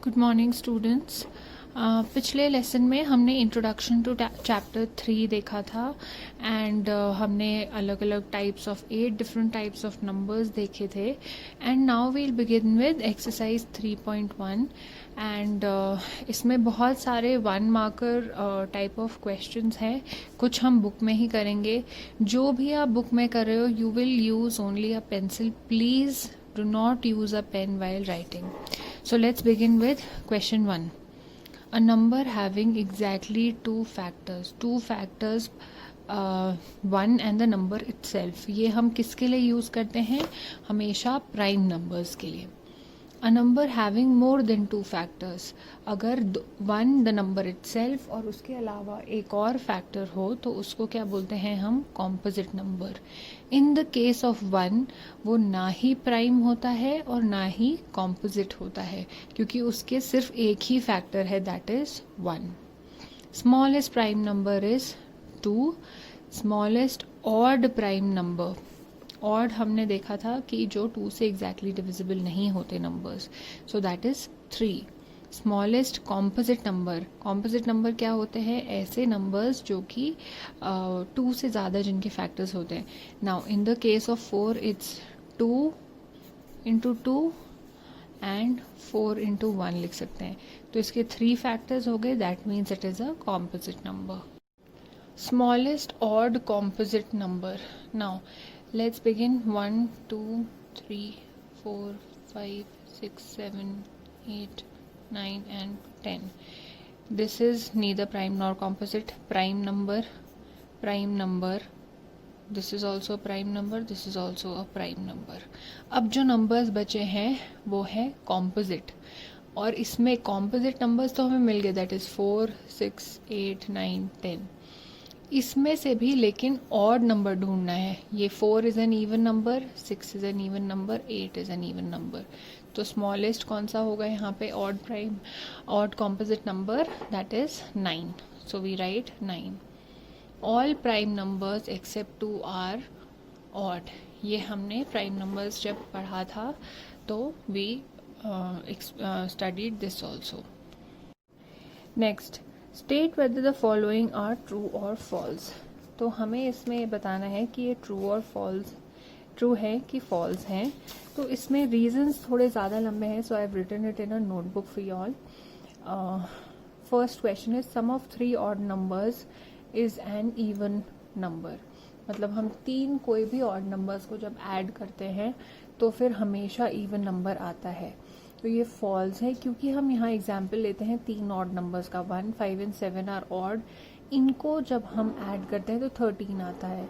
Good morning students. पिछले lesson में हमने इंट्रोडक्शन टू चैप्टर 3 देखा था एंड हमने अलग अलग types of 8 different types of numbers देखे थे and now we'll begin with exercise 3.1 and इसमें बहुत सारे 1 मार्कर टाइप ऑफ क्वेश्चंस हैं। कुछ हम बुक में ही करेंगे। जो भी आप बुक में कर रहे हो you will use only a pencil. Please do not use a pen while writing. So let's begin with question 1. A number having exactly two factors, 1 and the number itself. ये हम किसके लिए यूज करते हैं? हमेशा प्राइम नंबर्स के लिए. A number having more than 2 factors. अगर 1 the number itself और उसके अलावा एक और फैक्टर हो तो उसको क्या बोलते हैं हम? Composite number. In the case of 1 वो ना ही प्राइम होता है और ना ही कॉम्पोजिट होता है क्योंकि उसके सिर्फ एक ही फैक्टर है, that is 1. Smallest prime number is 2. Smallest odd prime number, odd हमने देखा था कि जो 2 से एग्जैक्टली डिविजिबल नहीं होते numbers, so that is 3. Smallest composite number क्या होते हैं? ऐसे नंबर्स जो कि 2 से ज़्यादा जिनके फैक्टर्स होते हैं. Now in the case of 4 it's 2 into 2 and 4 into 1 लिख सकते हैं. तो इसके 3 फैक्टर्स हो गए, that means it is a composite number. Smallest odd composite number. Now let's begin. 1 2 3 4 5 6 7 8 9 and 10. This is neither prime nor composite. Prime number, this is also prime number, this is also a prime number. अब जो numbers बचे हैं वो है composite और इसमें composite numbers तो हमें मिल गए, दैट इज 4 6 8 9 10. इसमें से भी लेकिन ऑड नंबर ढूंढना है. ये 4 is an even number, 6 is an even number, 8 is an even number. तो स्मॉलेस्ट कौन सा होगा यहाँ पे? Odd composite number, that is 9. So we write 9. All prime numbers except 2 are odd. ये हमने प्राइम नंबर्स जब पढ़ा था तो we studied this also. Next, state whether the following are true और फॉल्स. तो हमें इसमें बताना है कि ये ट्रू और फॉल्स, ट्रू है कि फॉल्स हैं. तो इसमें रीजंस थोड़े ज़्यादा लंबे हैं, so I have written it in a notebook for you all. First question is sum of 3 odd numbers is an even number. मतलब हम 3 कोई भी ऑड नंबर्स को जब ऐड करते हैं तो फिर हमेशा इवन नंबर आता है. तो ये फॉल्स है क्योंकि हम यहाँ एग्जाम्पल लेते हैं 3 ऑड नंबर्स का. 1 5 एंड 7 आर ऑड. इनको जब हम ऐड करते हैं तो 13 आता है.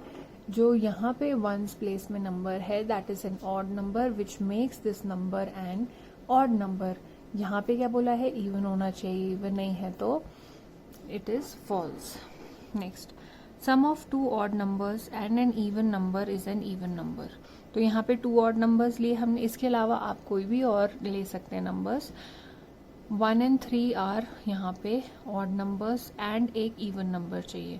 जो यहाँ पे 1s प्लेस में नंबर है that is an odd number which makes this number an odd number. यहाँ पे क्या बोला है? इवन होना चाहिए. इवन नहीं है तो it is false. Next, sum of 2 odd numbers and an even number is an even number. तो यहाँ पे 2 ऑड नंबर्स लिए हमने. इसके अलावा आप कोई भी और ले सकते हैं नंबर्स. 1 and 3 आर यहाँ पे ऑड नंबर्स एंड एक इवन नंबर चाहिए.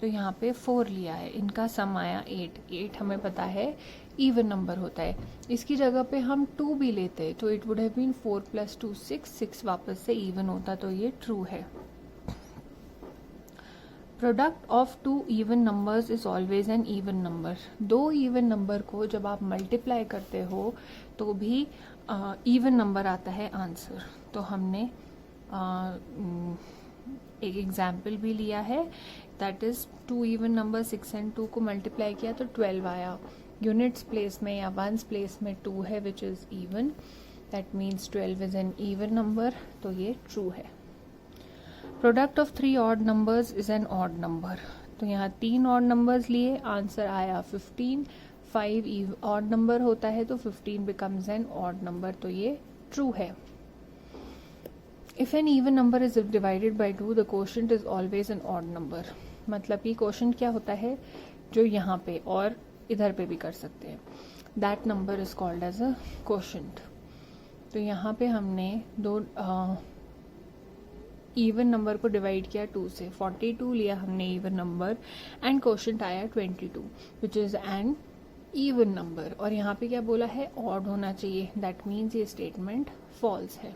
तो यहाँ पे 4 लिया है, इनका सम आया 8. 8 हमें पता है इवन नंबर होता है. इसकी जगह पे हम 2 भी लेते तो इट वुड हैव बीन 4 + 2 6. 6 वापस से इवन होता, तो ये ट्रू है. Product of 2 even numbers is always N even number. 2 even number को जब आप मल्टीप्लाई करते हो तो भी इवन नंबर आता है आंसर. तो हमने एक एग्जाम्पल भी लिया है, that is 2 even number 6 and 2 को मल्टीप्लाई किया तो 12 आया. यूनिट्स प्लेस में या 1s प्लेस में 2 है which is even, that means 12 is an even number. तो ये ट्रू है. Product of 3 odd numbers is an odd number. तो यहाँ 3 ऑड नंबर्स लिए, आंसर आया 15. 5 ऑड नंबर होता है तो 15 बिकम्स एन ऑड नंबर. तो ये ट्रू है. If an even number is divided by 2 the quotient is always an odd number. मतलब कि क्वोशंट क्या होता है? जो यहाँ पे और इधर पे भी कर सकते हैं, that number is called as a quotient. तो यहाँ पे हमने 2 इवन नंबर को डिवाइड किया 2 से. 42 लिया हमने इवन नंबर एंड क्वोशंट आया 22 which is an even number. और यहाँ पे क्या बोला है? ऑड होना चाहिए. दैट मीन्स ये स्टेटमेंट फॉल्स है.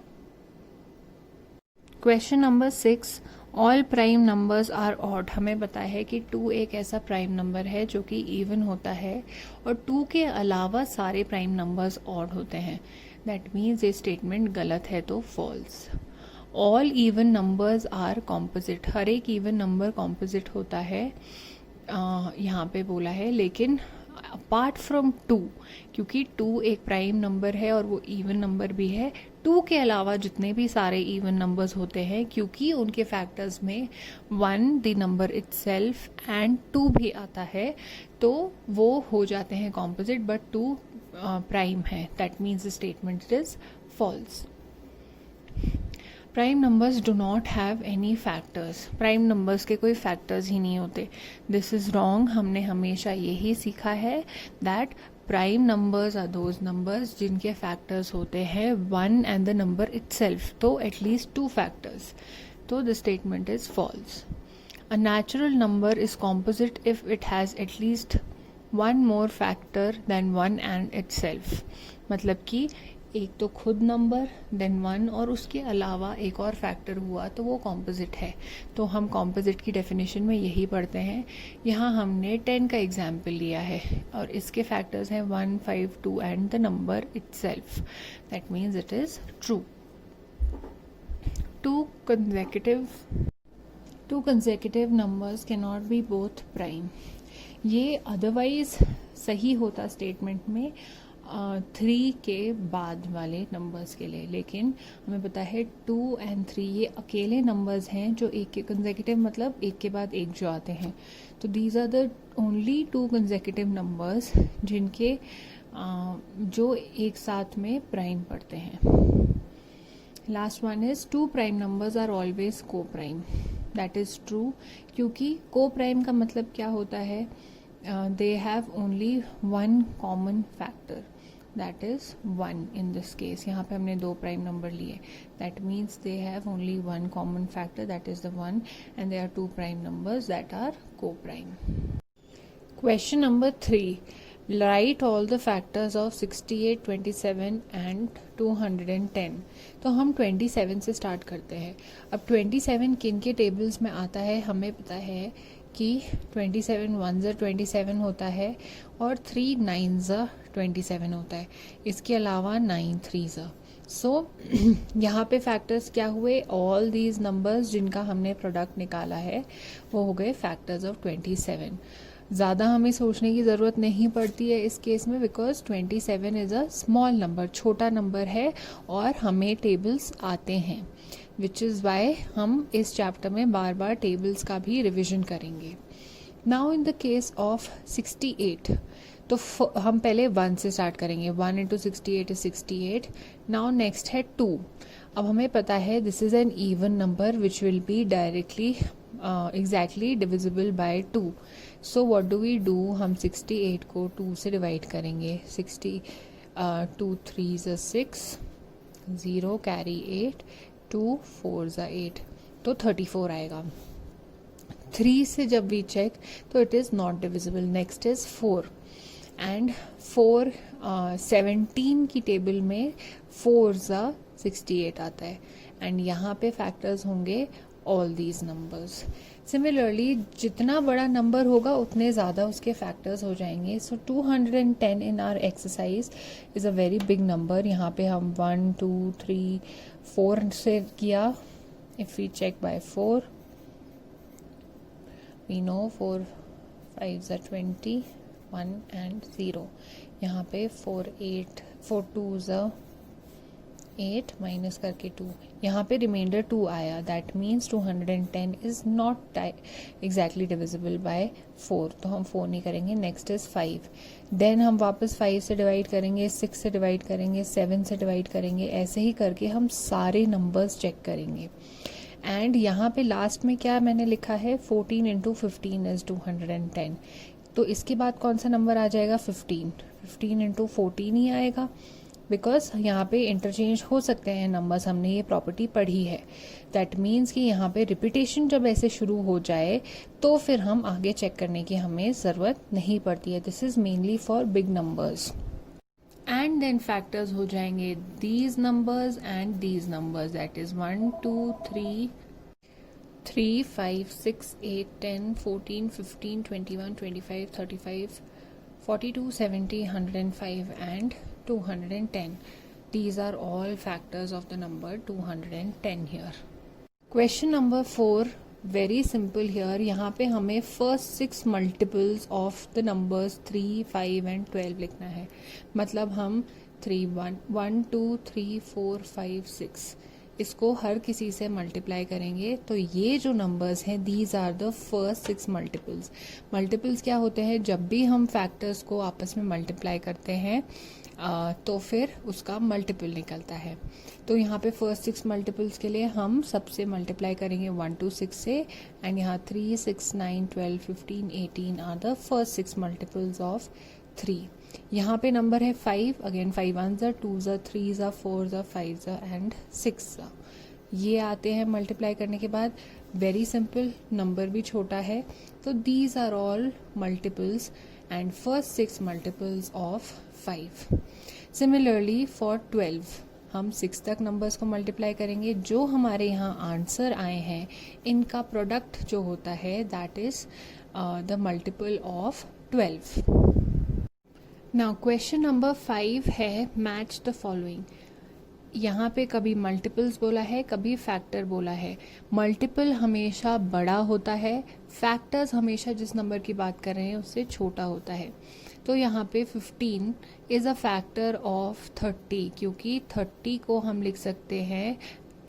Question number 6, all prime numbers are odd. हमें पता है कि 2 एक ऐसा प्राइम नंबर है जो कि इवन होता है और 2 के अलावा सारे प्राइम नंबर्स ऑड होते हैं। दैट मीन्स ये स्टेटमेंट गलत है तो false. All even numbers are composite. हर एक इवन नंबर कॉम्पोजिट होता है यहाँ पे बोला है, लेकिन अपार्ट फ्रॉम 2, क्योंकि 2 एक प्राइम नंबर है और वो इवन नंबर भी है, 2 के अलावा जितने भी सारे इवन नंबर्स होते हैं, क्योंकि उनके फैक्टर्स में 1 द नंबर इटसेल्फ एंड 2 भी आता है, तो वो हो जाते हैं कॉम्पोजिट, बट 2 प्राइम है। That means the statement is false. Prime numbers do not have any factors. Prime numbers के कोई फैक्टर्स ही नहीं होते। This is wrong. हमने हमेशा यही सीखा है that prime numbers are those numbers जिनके फैक्टर्स होते हैं 1 एंड द नंबर इटसेल्फ, तो एटलीस्ट 2 फैक्टर्स। तो the statement is false. A natural number is composite if it has at least 1 more factor than 1 and itself. मतलब कि एक तो खुद नंबर देन 1 और उसके अलावा एक और फैक्टर हुआ तो वो कॉम्पोजिट है। तो हम कॉम्पोजिट की डेफिनेशन में यही पढ़ते हैं। यहाँ हमने 10 का एग्जाम्पल लिया है और इसके फैक्टर्स हैं 1, 5, 2 and the number itself. That means it is true. Two consecutive numbers cannot be both prime। ये अदरवाइज सही होता स्टेटमेंट में 3 के बाद वाले नंबर्स के लिए, लेकिन हमें पता है 2 एंड 3 ये अकेले नंबर्स हैं जो एक के कंसेक्यूटिव मतलब एक के बाद एक जो आते हैं। तो these are the only 2 consecutive numbers जिनके जो एक साथ में प्राइम पढ़ते हैं। Last one is 2 prime numbers are always co prime. That is true, क्योंकि को प्राइम का मतलब क्या होता है, they have only one common factor, that is 1 in this case। यहाँ पे हमने 2 प्राइम नंबर लिए, that means they have only one common factor, that is the 1, and there are 2 prime numbers that are co-prime। Question number 3, write all the factors of 68, 27 and 210। तो हम 27 से start करते हैं। अब 27 किन के टेबल्स में आता है हमें पता है कि 27 1s 27 होता है और 3 9s 27 होता है। इसके अलावा 9 3s। सो यहाँ पे फैक्टर्स क्या हुए, ऑल दीज नंबर्स जिनका हमने प्रोडक्ट निकाला है वो हो गए फैक्टर्स ऑफ 27। ज़्यादा हमें सोचने की ज़रूरत नहीं पड़ती है इस केस में, because 27 is a small number, छोटा नंबर है और हमें टेबल्स आते हैं, विच इज़ वाई हम इस चैप्टर में बार बार टेबल्स का भी रिविजन करेंगे। Now in the case of 68, तो हम पहले 1 से स्टार्ट करेंगे। 1 into 68 is 68। नाउ नेक्स्ट है 2। अब हमें पता है this is an even number which will be directly exactly divisible by 2। So what do we do, हम 68 को 2 से डिवाइड करेंगे। 2 3s 6, 0 कैरी 8, 2 4s 8, तो 34 आएगा। 3 से जब वी चेक तो it is not divisible. Next is 4 and 4 17 की टेबल में 4s 68 आता है एंड यहाँ पे फैक्टर्स होंगे ऑल दीज नंबर्स। सिमिलरली जितना बड़ा नंबर होगा उतने ज़्यादा उसके फैक्टर्स हो जाएंगे। So 210 in our exercise is a very big number. यहाँ पे हम 1 2 3 4 से किया। If we check by 4 we know 4 5s 20, 1 and 0। यहाँ पे 4 2s 8 माइनस करके 2, यहाँ पे रिमाइंडर 2 आया। That means 210 is not exactly divisible bye 4, तो हम 4 नहीं करेंगे। नेक्स्ट इज़ 5, देन हम वापस 5 से डिवाइड करेंगे, 6 से डिवाइड करेंगे, 7 से डिवाइड करेंगे, ऐसे ही करके हम सारे नंबर्स चेक करेंगे। एंड यहाँ पे लास्ट में क्या मैंने लिखा है, 14 into 15 इज़ 210। तो इसके बाद कौन सा नंबर आ जाएगा, 15 into 14 ही आएगा, बिकॉज यहाँ पे इंटरचेंज हो सकते हैं नंबर्स, हमने ये प्रॉपर्टी पढ़ी है। दैट मीन्स कि यहाँ पे रिपीटेशन जब ऐसे शुरू हो जाए तो फिर हम आगे चेक करने की हमें ज़रूरत नहीं पड़ती है। This is mainly for big numbers. And then factors हो जाएंगे these numbers and these numbers, that is 1 2 3 3 5 6 8 10 14 15 21 25 35 42 70 105 and 210. These are all factors of the number 210 here. Question number 4, very simple here. यहाँ पे हमें first 6 multiples of the numbers 3, 5 and 12 लिखना है. मतलब हम 1 2 3 4 5 6 इसको हर किसी से मल्टीप्लाई करेंगे. तो ये जो नंबर्स हैं these are the first 6 multiples. Multiples क्या होते हैं? जब भी हम फैक्टर्स को आपस में मल्टीप्लाई करते हैं तो फिर उसका मल्टीपल निकलता है. तो यहाँ पे फर्स्ट 6 मल्टीपल्स के लिए हम सबसे मल्टीप्लाई करेंगे 1 2 6 से. एंड यहाँ 3 6 9 12 15 18 are the first 6 multiples of 3. यहाँ पे नंबर है 5. अगेन 5 1 ज़ा 2 ज़ा 3 ज़ा 4 ज़ा 5 ज़ा एंड 6 ज़ा. ये आते हैं मल्टीप्लाई करने के बाद. वेरी सिंपल, नंबर भी छोटा है. तो these are all multiples and first 6 multiples of 5. Similarly for 12 हम 6 तक नंबर्स को मल्टीप्लाई करेंगे. जो हमारे यहाँ आंसर आए हैं इनका प्रोडक्ट जो होता है that is the multiple of 12. Now question number 5 है मैच द फॉलोइंग. यहाँ पे कभी मल्टीपल्स बोला है, कभी फैक्टर बोला है. मल्टीपल हमेशा बड़ा होता है, फैक्टर्स हमेशा जिस नंबर की बात कर रहे हैं उससे छोटा होता है. तो यहाँ पे 15 इज़ अ फैक्टर ऑफ 30, क्योंकि 30 को हम लिख सकते हैं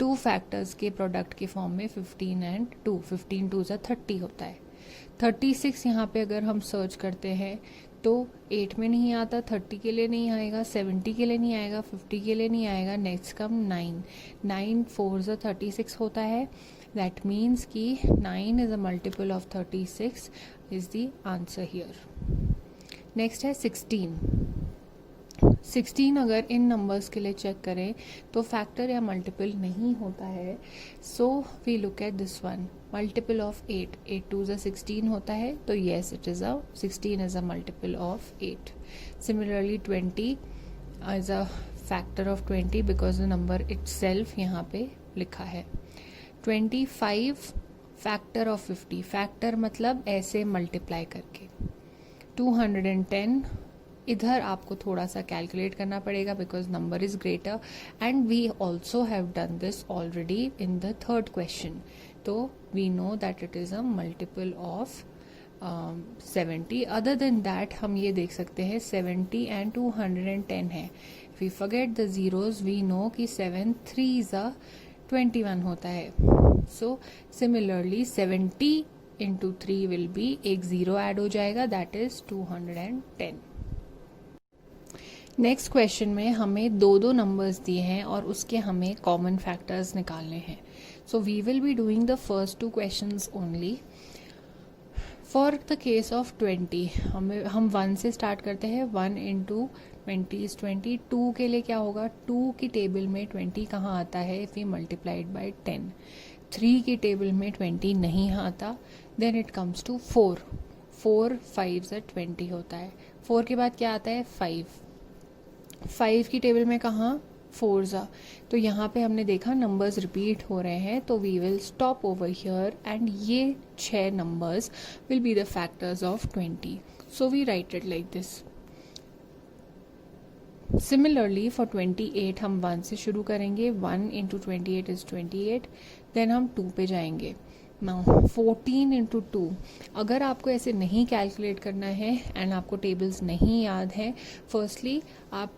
2 फैक्टर्स के प्रोडक्ट के फॉर्म में 15 एंड 2. 15 2 30 होता है. 36 यहाँ पे अगर हम सर्च करते हैं तो 8 में नहीं आता, 30 के लिए नहीं आएगा, 70 के लिए नहीं आएगा, 50 के लिए नहीं आएगा. नेक्स्ट कम 9 4 36 होता है. दैट मीन्स कि 9 is a multiple of 36 is the answer here. Next है 16. 16 अगर इन नंबर्स के लिए चेक करें तो फैक्टर या मल्टीपल नहीं होता है. So we look at this one, multiple of 8. 8 2 16 होता है. तो yes, it is 16 is a multiple of 8. Similarly 20 is a factor of 20 because the number itself यहाँ पे लिखा है. 25 फैक्टर ऑफ 50. फैक्टर मतलब ऐसे मल्टीप्लाई करके. 210 इधर आपको थोड़ा सा कैलकुलेट करना पड़ेगा because number is greater and we also have done this already in the third question. तो we know that it is a multiple of 70. Other than that हम ये देख सकते हैं 70 एंड 210 है. If we forget the zeros we know कि 7 3 21 होता है. So similarly 70 into 3 will be, एक जीरो ऐड हो जाएगा, दैट इज 210. नेक्स्ट क्वेश्चन में हमें दो नंबर्स दिए हैं और उसके हमें कॉमन फैक्टर्स निकालने हैं. So we will be doing the first 2 questions only. For the case of 20 हम 1 से स्टार्ट करते हैं. 1 इंटू 20 इज 20. 2 के लिए क्या होगा? 2 की टेबल में 20 कहाँ आता है? If we multiplied by 10. 3 की टेबल में 20 नहीं आता. Then it comes to 4. 4 5 20 होता है. 4 के बाद क्या आता है? 5. 5 की टेबल में कहाँ? 4 तो यहाँ पे हमने देखा नंबर्स रिपीट हो रहे हैं. तो we will stop over here and ये 6 numbers will be the factors of 20. So we write it like this. Similarly for 28 हम 1 से शुरू करेंगे. 1 इंटू 28 इज 28. देन हम 2 पे जाएंगे. Now 14 into 2. अगर आपको ऐसे नहीं कैलकुलेट करना है एंड आपको टेबल्स नहीं याद है, फर्स्टली आप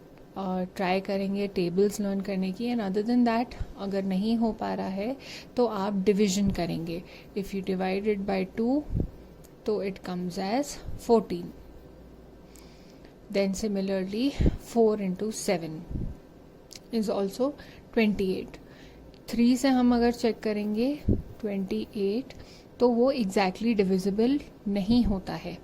ट्राई करेंगे टेबल्स लर्न करने की. एंड अदर देन दैट अगर नहीं हो पा रहा है तो आप डिविजन करेंगे. If you divide it by 2 तो it comes as 14. Then similarly 4 into 7 is also 28. 3 से हम अगर चेक करेंगे 28 तो वो एग्जैक्टली डिविजिबल नहीं होता है.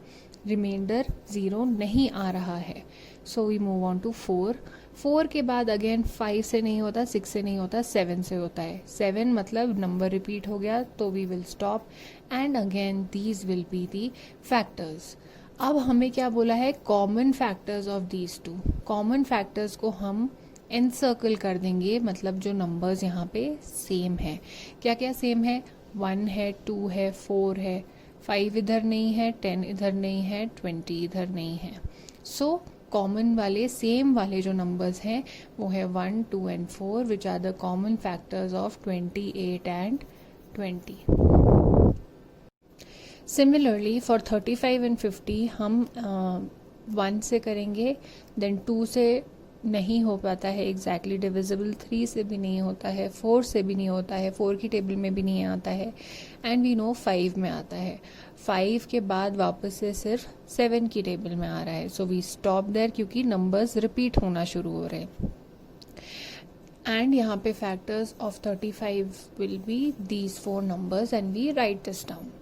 रिमाइंडर 0 नहीं आ रहा है. So we move on to 4. 4 के बाद अगेन 5 से नहीं होता, 6 से नहीं होता, 7 से होता है. 7 मतलब नंबर रिपीट हो गया तो we will stop and again these will be the factors. अब हमें क्या बोला है, common factors of these two. Common factors को हम एनसर्कल कर देंगे, मतलब जो नंबर्स यहाँ पे सेम है। क्या क्या सेम है, 1 है, 2 है, 4 है, 5 इधर नहीं है, 10 इधर नहीं है, 20 इधर नहीं है। सो कॉमन वाले, सेम वाले जो नंबर्स हैं वो है 1, 2 and 4, which are the common factors of 28 and 20। Similarly for 35 and 50 हम 1 से करेंगे, देन 2 से नहीं हो पाता है एग्जैक्टली डिविजिबल, 3 से भी नहीं होता है, 4 से भी नहीं होता है, 4 की टेबल में भी नहीं आता है, एंड वी नो 5 में आता है। 5 के बाद वापस से सिर्फ 7 की टेबल में आ रहा है। सो वी स्टॉप देयर, क्योंकि नंबर्स रिपीट होना शुरू हो रहे हैं। एंड यहाँ पे factors of 35 will be these 4 numbers and we write this down.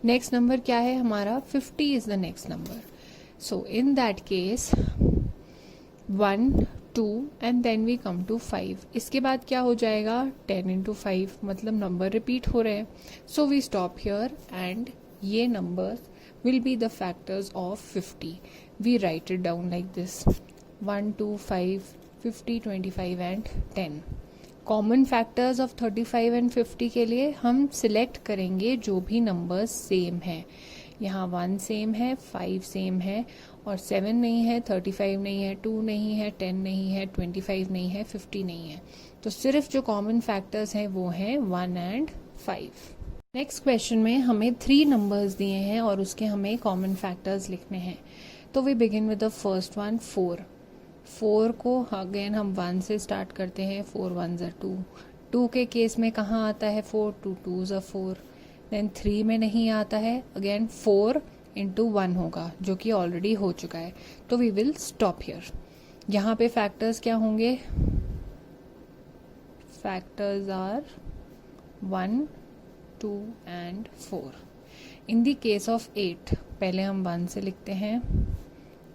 Next number क्या है हमारा, 50 is the next number. So in that case 1, 2 and then we come to 5। इसके बाद क्या हो जाएगा, 10 इंटू 5, मतलब नंबर रिपीट हो रहे हैं। So we stop here and ये numbers will be the factors of 50। We write it down like this, 1, 2, 5, 50, 25 and 10। Common factors of 35 and 50 के लिए हम सिलेक्ट करेंगे जो भी नंबर्स सेम है। यहाँ 1 सेम है, 5 सेम है, और 7 नहीं है, 35 नहीं है, 2 नहीं है, 10 नहीं है, 25 नहीं है, 50 नहीं है। तो सिर्फ जो कॉमन फैक्टर्स हैं वो हैं 1 एंड 5। नेक्स्ट क्वेश्चन में हमें 3 नंबर्स दिए हैं और उसके हमें कॉमन फैक्टर्स लिखने हैं। तो we begin with the first one, 4। 4 को अगेन हम 1 से स्टार्ट करते हैं, 4 1 ज़ा 2। 2 के केस में कहाँ आता है 4, 2 2 ज़ा 4। देन 3 में नहीं आता है, अगेन 4 इंटू 1 होगा, जो कि ऑलरेडी हो चुका है। तो वी विल स्टॉप हियर। यहाँ पे फैक्टर्स क्या होंगे, factors are 1, 2 and 4। In the case of 8, पहले हम 1 से लिखते हैं,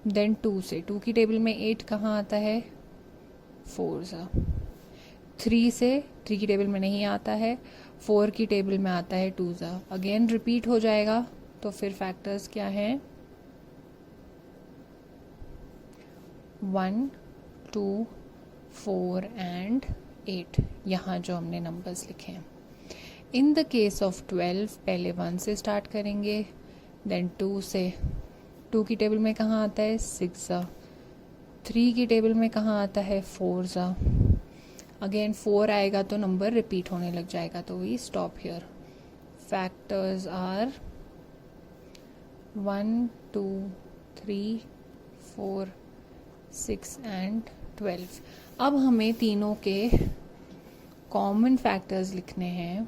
देन 2 से। 2 की टेबल में 8 कहाँ आता है, 4 सा। 3 से, 3 की टेबल में नहीं आता है, 4 की टेबल में आता है 2 सा। अगेन रिपीट हो जाएगा, तो फिर फैक्टर्स क्या हैं, 1, 2, 4 एंड 8, यहाँ जो हमने नंबर्स लिखे हैं। इन द केस ऑफ 12, पहले 1 से स्टार्ट करेंगे, देन 2 से। 2 की टेबल में कहाँ आता है, 6 सा। 3 की टेबल में कहाँ आता है, 4 सा। अगेन 4 आएगा तो नंबर रिपीट होने लग जाएगा, तो we stop here. Factors are 1, 2, 3, 4, 6 and 12। अब हमें तीनों के कॉमन फैक्टर्स लिखने हैं।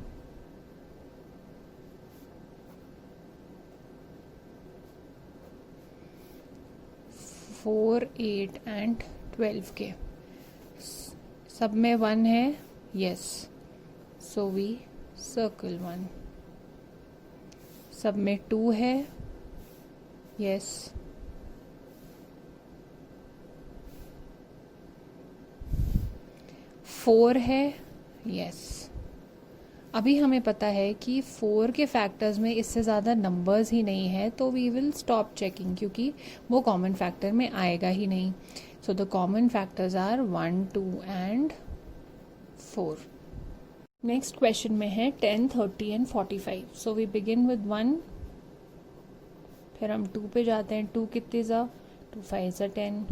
फोर, 8 एंड 12 के सब में 1 है, यस, सो वी सर्कल 1। सब में 2 है, यस, 4 है, यस। अभी हमें पता है कि 4 के फैक्टर्स में इससे ज़्यादा नंबर्स ही नहीं है, तो वी विल स्टॉप चेकिंग, क्योंकि वो कॉमन फैक्टर में आएगा ही नहीं। So the common factors are 1, 2 and 4। Next question में है 10, 30 एंड 45। सो वी बिगिन विद 1, फिर हम 2 पे जाते हैं। 2 कितने ज़ा, 2 5 ज़ा 10।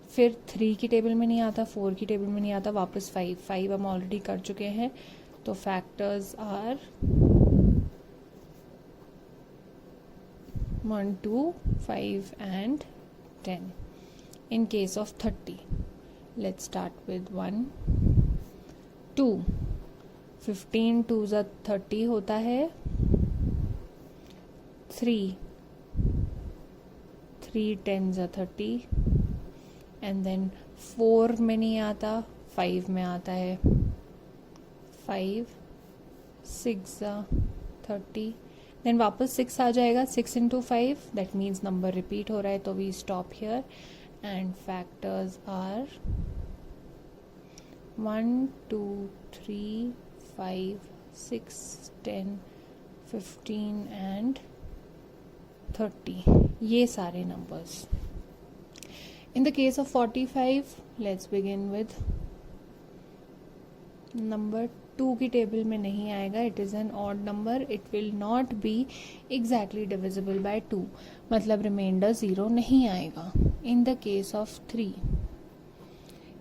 फिर 3 की टेबल में नहीं आता, 4 की टेबल में नहीं आता, वापस 5 हम ऑलरेडी कर चुके हैं। तो factors are 1, 2, 5 and 10। In case of 30, let's start with 1, 2। 15 2 ज़ा 30 होता है, 3 10 ज़ा 30, एंड देन 4 में नहीं आता, 5 में आता है, 5 6 ज़ा 30, देन वापस 6 आ जाएगा। 6 into 5, that means number repeat हो रहा है, तो we stop here. And factors are 1, 2, 3, 5, 6, 10, 15 and 30, ये सारे numbers. In the case of 45, let's begin with number 2 की टेबल में नहीं आएगा. It is an odd number. It will not be exactly divisible by 2, मतलब रिमाइंडर 0 नहीं आएगा. In the case of 3,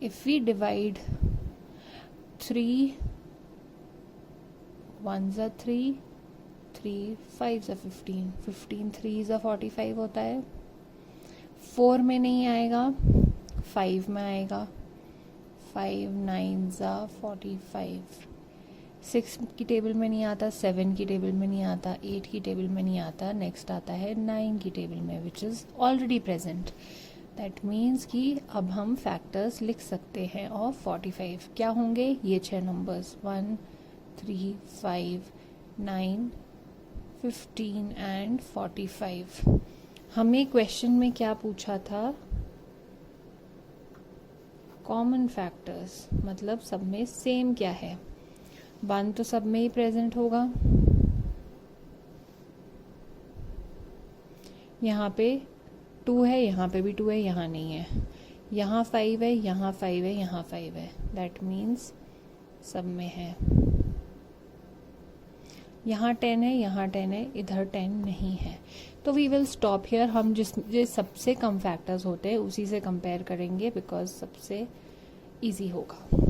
if we divide 3 1s are 3, 3 5s are 15, 15 3s are 45 होता है. 4 में नहीं आएगा, 5 में आएगा. 5 9s are 45. 6 की टेबल में नहीं आता, 7 की टेबल में नहीं आता, 8 की टेबल में नहीं आता. नेक्स्ट आता है 9 की टेबल में, which is already present. That means कि अब हम फैक्टर्स लिख सकते हैं ऑफ 45. क्या होंगे ये 6 नंबर्स? 1 3 5 9 15 एंड 45. हमें क्वेश्चन में क्या पूछा था? कॉमन फैक्टर्स, मतलब सब में सेम क्या है. 1 तो सब में ही प्रेजेंट होगा. यहाँ पे 2 है, यहाँ पे भी 2 है, यहाँ नहीं है. यहाँ 5 है, यहाँ 5 है, यहाँ 5 है. दैट मीन्स सब में है. यहाँ 10 है, यहाँ 10 है, इधर 10 नहीं है. तो वी विल स्टॉप हियर. हम जिस सबसे कम फैक्टर्स होते हैं उसी से कंपेयर करेंगे, बिकॉज सबसे इजी होगा.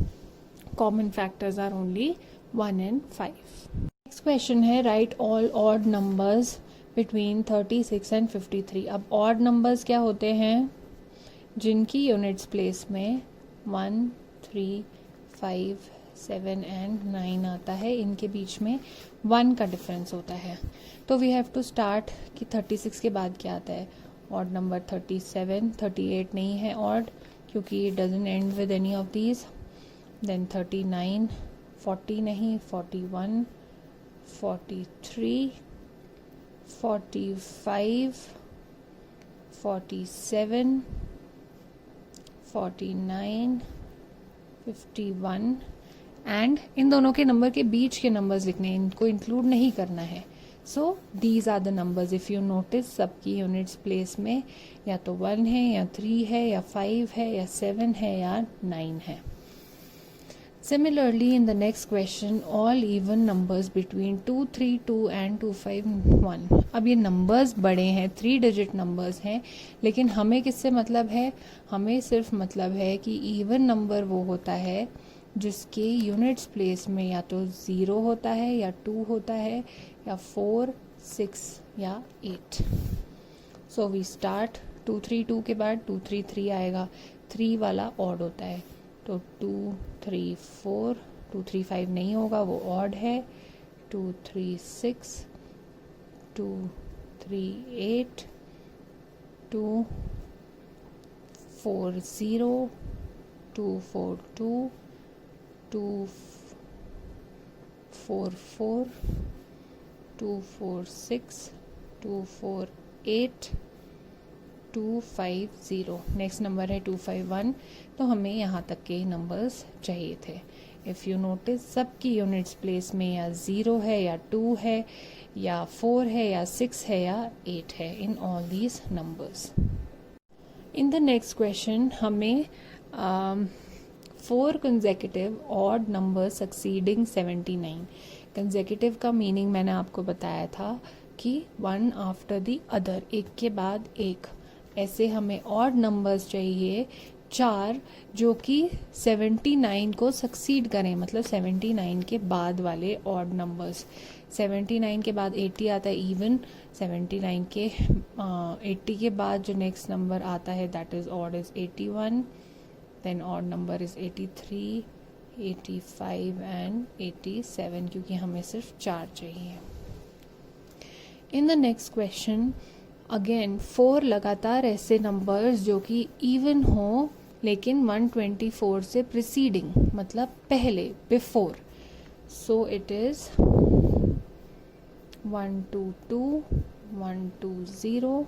Common factors are only 1 and 5. Next question है, write all odd numbers between 36 and 53. अब ऑड नंबर्स क्या होते हैं? जिनकी यूनिट्स प्लेस में 1 3 5 7 and 9 आता है. इनके बीच में 1 का डिफरेंस होता है. तो वी हैव टू स्टार्ट कि 36 के बाद क्या आता है. ऑड नंबर 37, 38 नहीं है ऑड, क्योंकि it doesn't end with any of these. Then 39, 40 नहीं, 41, 43, 45, 47, 49, 51. एंड इन दोनों के नंबर के बीच के नंबर्स लिखने हैं, इनको इंक्लूड नहीं करना है. So these are the numbers. If you notice, सबकी यूनिट्स प्लेस में या तो 1 है, या 3 है, या 5 है, या 7 है, या 9 है. Similarly in the next question, all even numbers between 2 3 2 and 2 5 1. अब ये नंबर्स बड़े हैं, 3 डिजिट नंबर्स हैं, लेकिन हमें किससे मतलब है? हमें सिर्फ मतलब है कि इवन नंबर वो होता है जिसके यूनिट्स प्लेस में या तो 0 होता है, या 2 होता है, या 4 6 या 8. सो वी स्टार्ट 2 3 2 के बाद 2 3 3 आएगा. 3 वाला ऑड होता है, तो 2 3 4. 2 3 5 नहीं होगा, वो ऑड है. 2 3 6, 2 3 8, 2 4 0, 2 4 2, 2 4 4, 2 4 6, 2 4 8, 2 5 0. नेक्स्ट नंबर है 2 5 1. तो हमें यहाँ तक के नंबर्स चाहिए थे. इफ़ यू नोटिस, सबकी यूनिट्स प्लेस में या 0 है, या 2 है, या 4 है, या 6 है, या 8 है. In all these numbers. In the next question हमें 4 consecutive odd number succeeding 79. Consecutive का मीनिंग मैंने आपको बताया था कि 1 आफ्टर द अदर, एक के बाद एक. ऐसे हमें ऑड नंबर्स चाहिए 4 जो कि 79 को सक्सीड करें, मतलब 79 के बाद वाले ऑड नंबर्स. 79 के बाद 80 आता है इवन. 79 के 80 के बाद जो नेक्स्ट नंबर आता है that is odd is 81. Then odd number is 83, 85 and 87, क्योंकि हमें सिर्फ 4 चाहिए. In the next question again 4 लगातार ऐसे नंबर्स जो कि इवन हो, लेकिन 124 से प्रिसीडिंग, मतलब पहले, before. So it is 122, 120,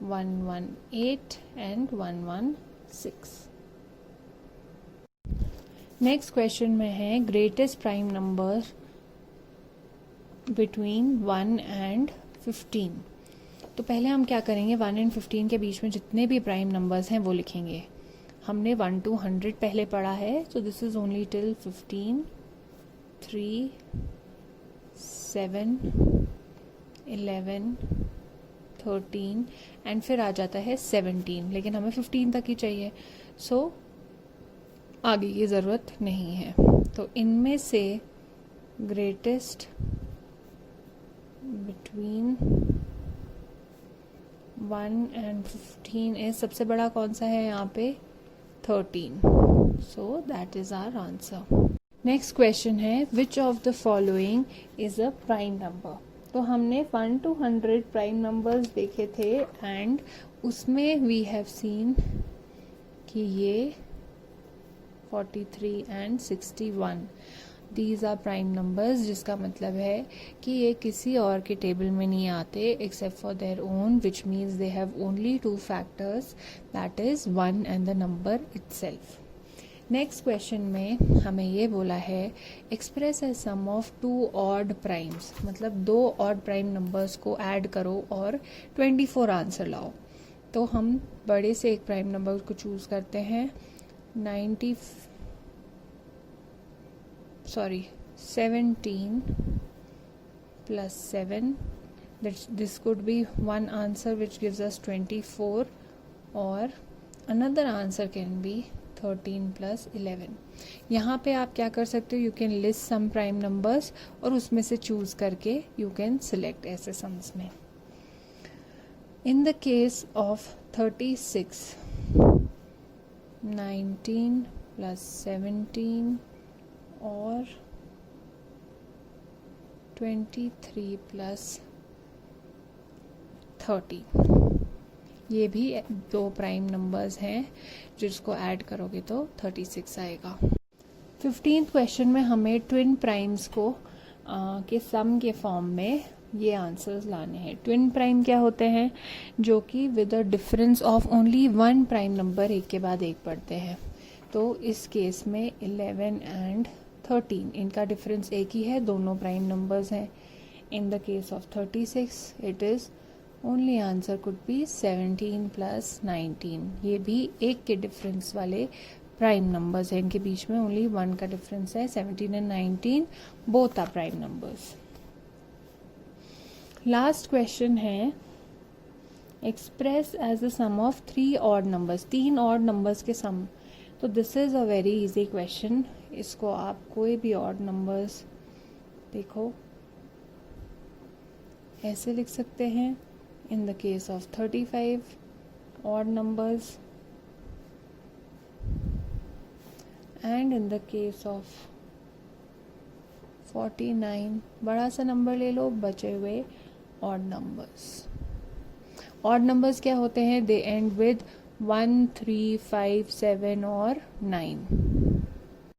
118 and 116. Next question में है greatest prime number between 1 and 15. तो पहले हम क्या करेंगे, 1 and 15 के बीच में जितने भी प्राइम नंबर्स हैं वो लिखेंगे. हमने 1 to 100 पहले पढ़ा है, तो this is only till 15, 3, 7, 11, 13 and फिर आ जाता है 17, लेकिन हमें 15 तक ही चाहिए, सो आगे की ज़रूरत नहीं है. तो इनमें से ग्रेटेस्ट बिटवीन 1 and 15 है, सबसे बड़ा कौन सा है यहाँ पे, 13. So that is our answer. Next question है, which of the following is a prime number. तो हमने 1 to 100 प्राइम नंबर्स देखे थे एंड उसमें वी हैव सीन कि ये 43 and 61 these are prime numbers, जिसका मतलब है कि ये किसी और के टेबल में नहीं आते except for their own, which means they have only 2 factors, that is 1 and the number itself. Next question में हमें ये बोला है, express a sum of 2 odd primes, मतलब 2 ऑड प्राइम नंबर्स को ऐड करो और 24 आंसर लाओ. तो हम बड़े से एक प्राइम नंबर को चूज़ करते हैं, 17 plus 7, this could be one answer which gives us 24, or another answer can be 13 plus 11. यहाँ पे आप क्या कर सकते हो, you can list some prime numbers और उसमें से चूज करके यू कैन सिलेक्ट ऐसे सम्स में. इन द केस ऑफ 36, 19 plus 17 और 23 plus 30, ये भी 2 प्राइम नंबर्स हैं जिसको ऐड करोगे तो 36 आएगा. 15th क्वेश्चन में हमें ट्विन प्राइम्स को के सम के फॉर्म में ये आंसर्स लाने हैं. ट्विन प्राइम क्या होते हैं, जो कि with a difference of only 1 prime number एक के बाद एक पढ़ते हैं. तो इस केस में 11 एंड 13 इनका डिफरेंस एक ही है, दोनों प्राइम नंबर्स हैं. इन द केस ऑफ 36 it is only answer could be 17 plus 19. ये भी एक के डिफरेंस वाले प्राइम नंबर्स हैं, इनके बीच में ओनली 1 का डिफरेंस है. 17 and 19 both are prime numbers. Last question है, express as the sum of 3 odd numbers, 3 odd numbers के सम. तो this is a very easy question. इसको आप कोई भी ऑड नंबर्स देखो ऐसे लिख सकते हैं. In the case of 35 odd numbers and in the case of 49 बड़ा सा नंबर ले लो, बचे हुए ऑड नंबर्स. ऑड नंबर्स क्या होते हैं, दे एंड विद 1, 3, 5, 7 और 9.